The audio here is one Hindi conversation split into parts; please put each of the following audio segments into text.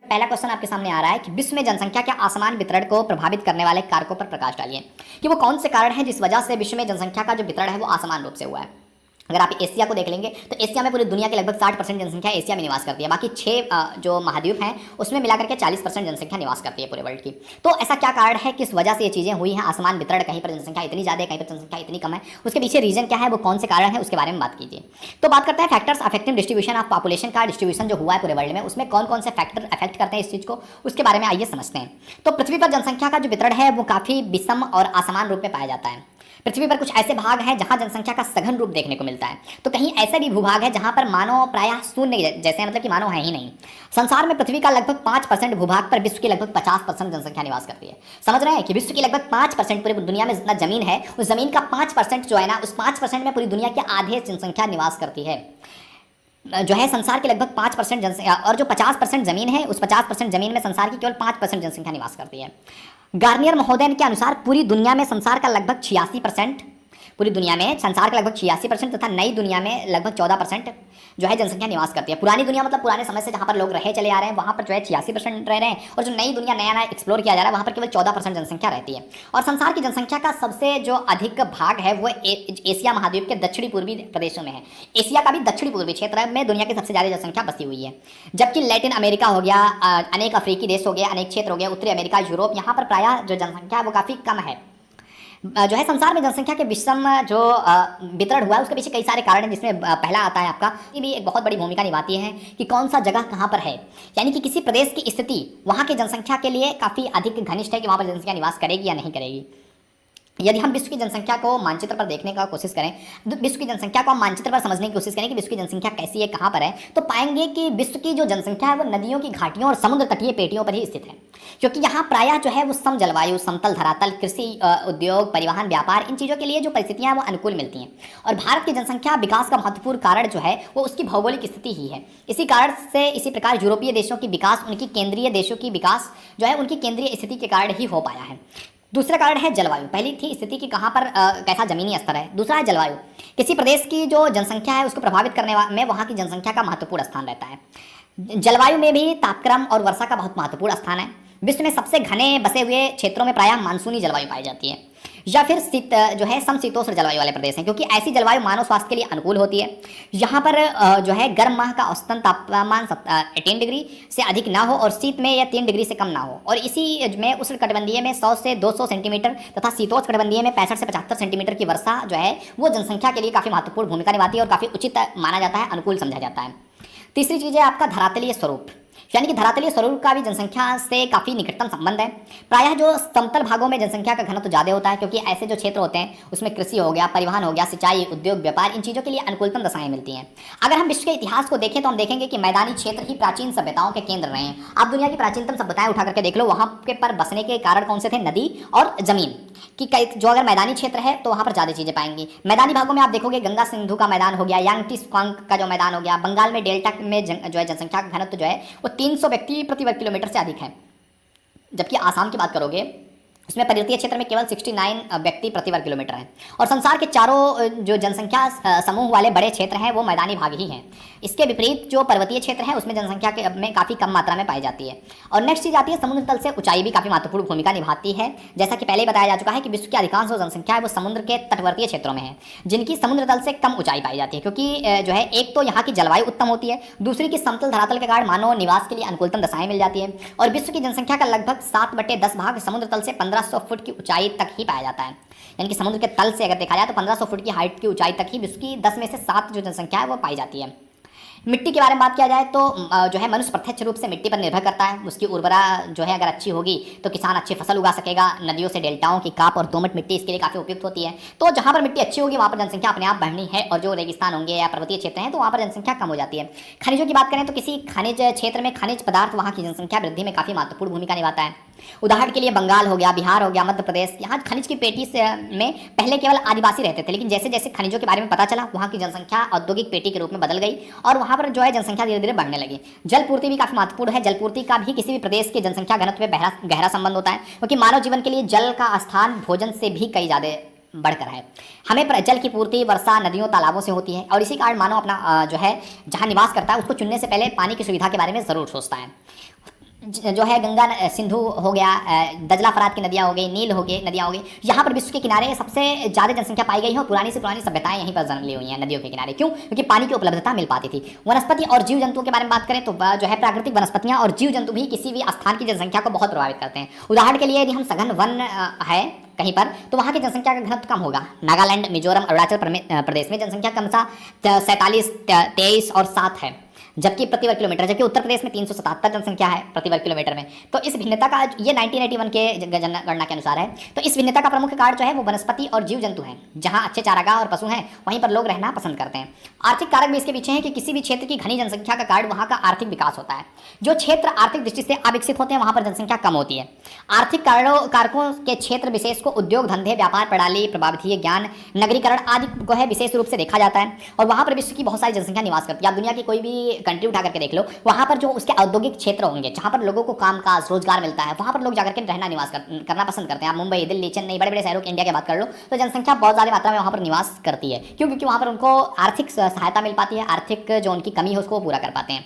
पहला क्वेश्चन आपके सामने आ रहा है कि विश्व में जनसंख्या के असमान वितरण को प्रभावित करने वाले कारकों पर प्रकाश डालिए कि वो कौन से कारण हैं जिस वजह से विश्व में जनसंख्या का जो वितरण है वो असमान रूप से हुआ है। अगर आप एशिया को देख लेंगे तो एशिया में पूरी दुनिया के लगभग 60% जनसंख्या एशिया में निवास करती है। बाकी 6 जो महाद्वीप हैं उसमें मिलाकर के 40% जनसंख्या निवास करती है पूरे वर्ल्ड की। तो ऐसा क्या कारण है किस वजह से ये चीज़ें हुई हैं, आसमान वितरण, कहीं पर जनसंख्या इतनी ज़्यादा है, कहीं पर जनसंख्या इतनी कम है, उसके पीछे रीजन क्या है, वो कौन से कारण है, उसके बारे में बात कीजिए। तो बात करते हैं factors affecting distribution of population का डिस्ट्रीब्यूशन जो हुआ है पूरे वर्ल्ड में, उसमें कौन कौन से फैक्टर अफेक्ट करते हैं इस चीज़ को, उसके बारे में आइए समझते हैं। तो पृथ्वी पर जनसंख्या का जो वितरण है वो काफ़ी विषम और असमान रूप में पाया जाता है। पृथ्वी पर कुछ ऐसे भाग हैं जहां जनसंख्या का सघन रूप देखने को मिलता है, तो कहीं ऐसे भी भूभाग है जहां पर मानव प्रायः शून्य जैसे, मतलब कि मानव है ही नहीं। संसार में पृथ्वी का लगभग 5% भूभाग पर विश्व की लगभग 50% जनसंख्या निवास करती है। समझ रहे हैं कि विश्व की लगभग 5% पूरी दुनिया में जितना जमीन है उस जमीन का 5% जो है ना, उस 5% में पूरी दुनिया की आधे जनसंख्या निवास करती है। जो है संसार के लगभग 5% जनसंख्या, और जो 50% जमीन है उस 50% जमीन में संसार की केवल 5% जनसंख्या निवास करती है। गार्नियर महोदय के अनुसार पूरी दुनिया में संसार का लगभग 86%, पूरी दुनिया में संसार का लगभग 86% तथा नई दुनिया में लगभग 14% जो है जनसंख्या निवास करती है। पुरानी दुनिया मतलब पुराने समय से जहाँ पर लोग रहे चले आ रहे हैं वहाँ पर जो है 86% रह रहे हैं, और जो नई दुनिया नया नया एक्सप्लोर किया जा रहा है वहाँ पर केवल 14% जनसंख्या रहती है। और संसार की जनसंख्या का सबसे जो अधिक भाग है वो एशिया महाद्वीप के दक्षिणी पूर्वी प्रदेशों में है। एशिया का भी दक्षिणी पूर्वी क्षेत्र में दुनिया की सबसे ज़्यादा जनसंख्या बसी हुई है, जबकि लैटिन अमेरिका हो गया, अनेक अफ्रीकी देश हो गए, अनेक क्षेत्र हो गए, उत्तरी अमेरिका, यूरोप, यहाँ पर प्रायः जो जनसंख्या है वो काफ़ी कम है। जो है संसार में जनसंख्या के विषम जो वितरण हुआ है उसके पीछे कई सारे कारण हैं, जिसमें पहला आता है आपका, ये भी एक बहुत बड़ी भूमिका निभाती है कि कौन सा जगह कहाँ पर है, यानी कि किसी प्रदेश की स्थिति वहाँ की जनसंख्या के लिए काफ़ी अधिक घनिष्ठ है कि वहाँ पर जनसंख्या निवास करेगी या नहीं करेगी। यदि हम विश्व की जनसंख्या को मानचित्र पर देखने का कोशिश करें, विश्व की जनसंख्या को हम मानचित्र पर समझने की कोशिश करें कि विश्व की जनसंख्या कैसी है, कहाँ पर है, तो पाएंगे कि विश्व की जो जनसंख्या है वो नदियों की घाटियों और समुद्र तटीय पेटियों पर ही स्थित है, क्योंकि यहाँ प्रायः जो है वो सम जलवायु, समतल धरातल, कृषि, उद्योग, परिवहन, व्यापार, इन चीज़ों के लिए जो परिस्थितियाँ वो अनुकूल मिलती हैं। और भारत की जनसंख्या विकास का महत्वपूर्ण कारण जो है वो उसकी भौगोलिक स्थिति ही है। इसी कारण से इसी प्रकार यूरोपीय देशों की विकास, उनकी केंद्रीय देशों की विकास जो है उनकी केंद्रीय स्थिति के कारण ही हो पाया है। दूसरा कारण है जलवायु। पहली थी स्थिति की कहाँ पर कैसा जमीनी स्तर है, दूसरा है जलवायु। किसी प्रदेश की जो जनसंख्या है उसको प्रभावित करने में वहाँ की जनसंख्या का महत्वपूर्ण स्थान रहता है। जलवायु में भी तापक्रम और वर्षा का बहुत महत्वपूर्ण स्थान है। विश्व में सबसे घने बसे हुए क्षेत्रों में प्रायः मानसूनी जलवायु पाई जाती है, या फिर जो है समशीतोष्ण जलवायु वाले प्रदेश हैं, क्योंकि ऐसी जलवायु मानव स्वास्थ्य के लिए अनुकूल होती है। यहाँ पर जो है गर्म माह का औसतन तापमान 18 डिग्री से अधिक ना हो और शीत में यह 3 डिग्री से कम ना हो, और इसी में उष्णकटिबंधीय में 100 से 200 सेंटीमीटर तथा शीतोष्णकटिबंधीय में 65 से 75 सेंटीमीटर की वर्षा जो है वो जनसंख्या के लिए काफ़ी महत्वपूर्ण भूमिका निभाती है और काफ़ी उचित माना जाता है, अनुकूल समझा जाता है। तीसरी चीज़ है आपका धरातलीय स्वरूप, यानी कि धरातलीय स्वरूप का भी जनसंख्या से काफ़ी निकटतम संबंध है। प्रायः जो समतल भागों में जनसंख्या का घनत्व ज़्यादा होता है, क्योंकि ऐसे जो क्षेत्र होते हैं उसमें कृषि हो गया, परिवहन हो गया, सिंचाई, उद्योग, व्यापार, इन चीज़ों के लिए अनुकूलतम दशाएं मिलती हैं। अगर हम विश्व के इतिहास को देखें तो हम देखेंगे कि मैदानी क्षेत्र ही प्राचीन सभ्यताओं के केंद्र रहे हैं। आप दुनिया की प्राचीनतम सभ्यताएं उठा करके देख लो, वहाँ के पर बसने के कारण कौन से थे, नदी और जमीन कि जो अगर मैदानी क्षेत्र है तो वहाँ पर ज़्यादा चीज़ें पाएंगी। मैदानी भागों में आप देखोगे गंगा सिंधु का मैदान हो गया, यांगटी स्वांग का जो मैदान हो गया, बंगाल में डेल्टा में जो है जनसंख्या का घनत्व जो है वो 300 व्यक्ति प्रति वर्ग किलोमीटर से अधिक है। जबकि आसाम की बात करोगे उसमें पर्वतीय क्षेत्र में केवल 69 व्यक्ति प्रति वर्ग किलोमीटर है। और संसार के चारों जो जनसंख्या समूह वाले बड़े क्षेत्र हैं वो मैदानी भाग ही हैं। इसके विपरीत जो पर्वतीय क्षेत्र है उसमें जनसंख्या में काफ़ी कम मात्रा में पाई जाती है। और नेक्स्ट चीज़ आती है समुद्र तल से ऊंचाई भी काफ़ी महत्वपूर्ण भूमिका निभाती है। जैसा कि पहले ही बताया जा चुका है कि विश्व की अधिकांश जो जनसंख्या है वो समुद्र के तटवर्तीय क्षेत्रों में है, जिनकी समुद्र तल से कम ऊंचाई पाई जाती है, क्योंकि जो है एक तो यहाँ की जलवायु उत्तम होती है, दूसरी की समतल धरातल के कारण मानव निवास के लिए अनुकूलतम दशाएं मिल जाती है। और विश्व की जनसंख्या का लगभग 7/10 भाग समुद्र तल से 1500 फुट की ऊंचाई तक ही पाया जाता है। यानी कि समुद्र के तल से अगर देखा जाए तो 1500 फुट की हाइट की ऊंचाई तक ही विश्व की 10 में से 7 जो जनसंख्या है वो पाई जाती है। मिट्टी के बारे में बात किया जाए तो जो है मनुष्य प्रत्यक्ष रूप से मिट्टी पर निर्भर करता है। उसकी उर्वरा जो है अगर अच्छी होगी तो किसान अच्छी फसल उगा सकेगा। नदियों से डेल्टाओं की काप और दोमट मिट्टी इसके लिए काफ़ी उपयुक्त होती है। तो जहाँ पर मिट्टी अच्छी होगी वहाँ पर जनसंख्या अपने आप बढ़नी है, और जो रेगिस्तान होंगे या पर्वतीय क्षेत्र हैं तो वहाँ पर जनसंख्या कम हो जाती है। खनिजों की बात करें तो किसी खनिज क्षेत्र में खनिज पदार्थ वहाँ की जनसंख्या वृद्धि में काफ़ी महत्वपूर्ण भूमिका निभाता है। उदाहरण के लिए बंगाल हो गया, बिहार हो गया, मध्य प्रदेश, यहाँ खनिज की पेटी में पहले केवल आदिवासी रहते थे, लेकिन जैसे जैसे खनिजों के बारे में पता चला वहाँ की जनसंख्या औद्योगिक पेटी के रूप में बदल गई और वहाँ पर जो है जनसंख्या धीरे धीरे बढ़ने लगी। जलपूर्ति भी काफ़ी महत्वपूर्ण है। जलपूर्ति का भी किसी भी प्रदेश की जनसंख्या घनत्व में गहरा संबंध होता है, क्योंकि मानव जीवन के लिए जल का स्थान भोजन से भी कई ज़्यादा बढ़कर है। हमें जल की पूर्ति वर्षा, नदियों, तालाबों से होती है, और इसी कारण मानव अपना जो है जहाँ निवास करता है उसको चुनने से पहले पानी की सुविधा के बारे में ज़रूर सोचता है। जो है गंगा सिंधु हो गया, दजला फरात की नदियाँ हो गई, नील हो गई, नदियाँ हो गई, यहाँ पर विश्व के किनारे सबसे ज़्यादा जनसंख्या पाई गई है और पुरानी से पुरानी सभ्यताएं यहीं पर जन्म ली हुई हैं नदियों के किनारे। क्यों? क्योंकि पानी की उपलब्धता मिल पाती थी। वनस्पति और जीव जंतुओं के बारे में बात करें तो जो है प्राकृतिक वनस्पतियाँ और जीव जंतु भी किसी भी स्थान की जनसंख्या को बहुत प्रभावित करते हैं। उदाहरण के लिए यदि हम सघन वन है कहीं पर तो वहाँ की जनसंख्या का घनत्व कम होगा। नागालैंड, मिजोरम, अरुणाचल प्रदेश में जनसंख्या क्रमशः 47, 23 और 7 है, जबकि प्रति वर्ग किलोमीटर, जबकि उत्तर प्रदेश में 377 जनसंख्या है प्रति वर्ग किलोमीटर में। तो इस भिन्नता का, ये 1981 के जनगणना के अनुसार है, तो इस भिन्नता का प्रमुख कारण जो है वो वनस्पति और जीव जंतु हैं। जहां अच्छे चारागाह और पशु हैं वहीं पर लोग रहना पसंद करते हैं। आर्थिक कारक भी इसके पीछे हैं कि किसी भी क्षेत्र की घनी जनसंख्या का कारण वहाँ का आर्थिक विकास होता है। जो क्षेत्र आर्थिक दृष्टि से अविकसित होते हैं वहाँ पर जनसंख्या कम होती है। आर्थिक कारकों के क्षेत्र विशेष को उद्योग धंधे, व्यापार प्रणाली, प्रभावित ज्ञान, नगरीकरण आदि को है विशेष रूप से देखा जाता है और वहाँ पर विश्व की बहुत सारी जनसंख्या निवास करती है। आप दुनिया की कोई भी कंट्री उठा करके देख लो, वहाँ पर जो उसके औद्योगिक क्षेत्र होंगे जहाँ पर लोगों को कामकाज, रोजगार मिलता है, वहाँ पर लोग जाकर के रहना, निवास करना पसंद करते हैं। आप मुंबई, दिल्ली, चेन्नई, बड़े बड़े शहरों की इंडिया की बात कर लो तो जनसंख्या बहुत ज़्यादा मात्रा में वहाँ पर निवास करती है। क्यों? क्योंकि वहाँ पर उनको आर्थिक सहायता मिल पाती है, आर्थिक जो उनकी कमी है उसको वो पूरा कर पाते हैं।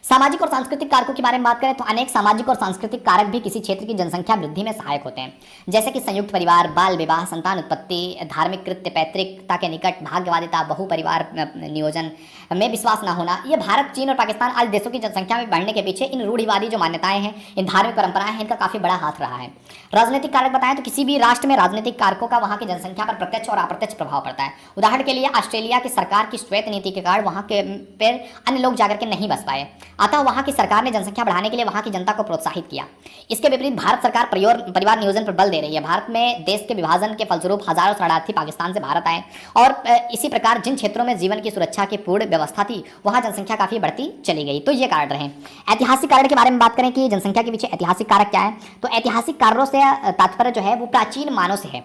सामाजिक और सांस्कृतिक कारकों के बारे में बात करें तो अनेक सामाजिक और सांस्कृतिक कारक भी किसी क्षेत्र की जनसंख्या वृद्धि में सहायक होते हैं, जैसे कि संयुक्त परिवार, बाल विवाह, संतान उत्पत्ति, धार्मिक कृत्य, पैतृकता के निकट, भाग्यवादिता, बहु परिवार नियोजन में विश्वास न होना। ये भारत, चीन और पाकिस्तान आदि देशों की जनसंख्या में बढ़ने के पीछे इन रूढ़िवादी जो मान्यताएं हैं, इन धार्मिक परंपराएं हैं, इनका काफी बड़ा हाथ रहा है। राजनीतिक कारक बताएं तो किसी भी राष्ट्र में राजनीतिक कारकों का वहां की जनसंख्या पर प्रत्यक्ष और अप्रत्यक्ष प्रभाव पड़ता है। उदाहरण के लिए ऑस्ट्रेलिया की सरकार की श्वेत नीति के कारण वहां के पर अन्य लोग जाकर के नहीं बस पाए, अतः वहां की सरकार ने जनसंख्या बढ़ाने के लिए वहां की जनता को प्रोत्साहित किया। इसके विपरीत भारत सरकार परिवार नियोजन पर बल दे रही है। भारत में देश के विभाजन के फलस्वरूप हजारों शरणार्थी पाकिस्तान से भारत आए और इसी प्रकार जिन क्षेत्रों में जीवन की सुरक्षा की पूर्ण व्यवस्था थी वहां जनसंख्या काफी बढ़ती चली गई। तो ये कारण रहे। ऐतिहासिक कारण के बारे में बात करें कि जनसंख्या के पीछे ऐतिहासिक कारक क्या है, तो ऐतिहासिक कारणों से तात्पर्य जो है वो प्राचीन मानव से है।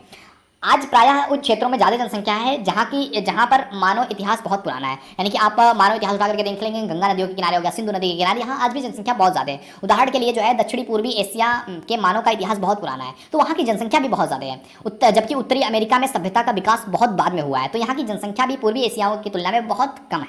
आज प्रायः उन क्षेत्रों में ज़्यादा जनसंख्या है जहाँ पर मानव इतिहास बहुत पुराना है। यानी कि आप मानव इतिहास उठा करके देख लेंगे, गंगा नदियों के किनारे हो गया, सिंधु नदी के किनारे, यहाँ आज भी जनसंख्या बहुत ज़्यादा है। उदाहरण के लिए जो है दक्षिणी पूर्वी एशिया के मानव का इतिहास बहुत पुराना है, तो वहाँ की जनसंख्या भी बहुत ज़्यादा है। जबकि उत्तरी अमेरिका में सभ्यता का विकास बहुत बाद में हुआ है, तो यहाँ की जनसंख्या भी पूर्वी एशियाओं की तुलना में बहुत कम है।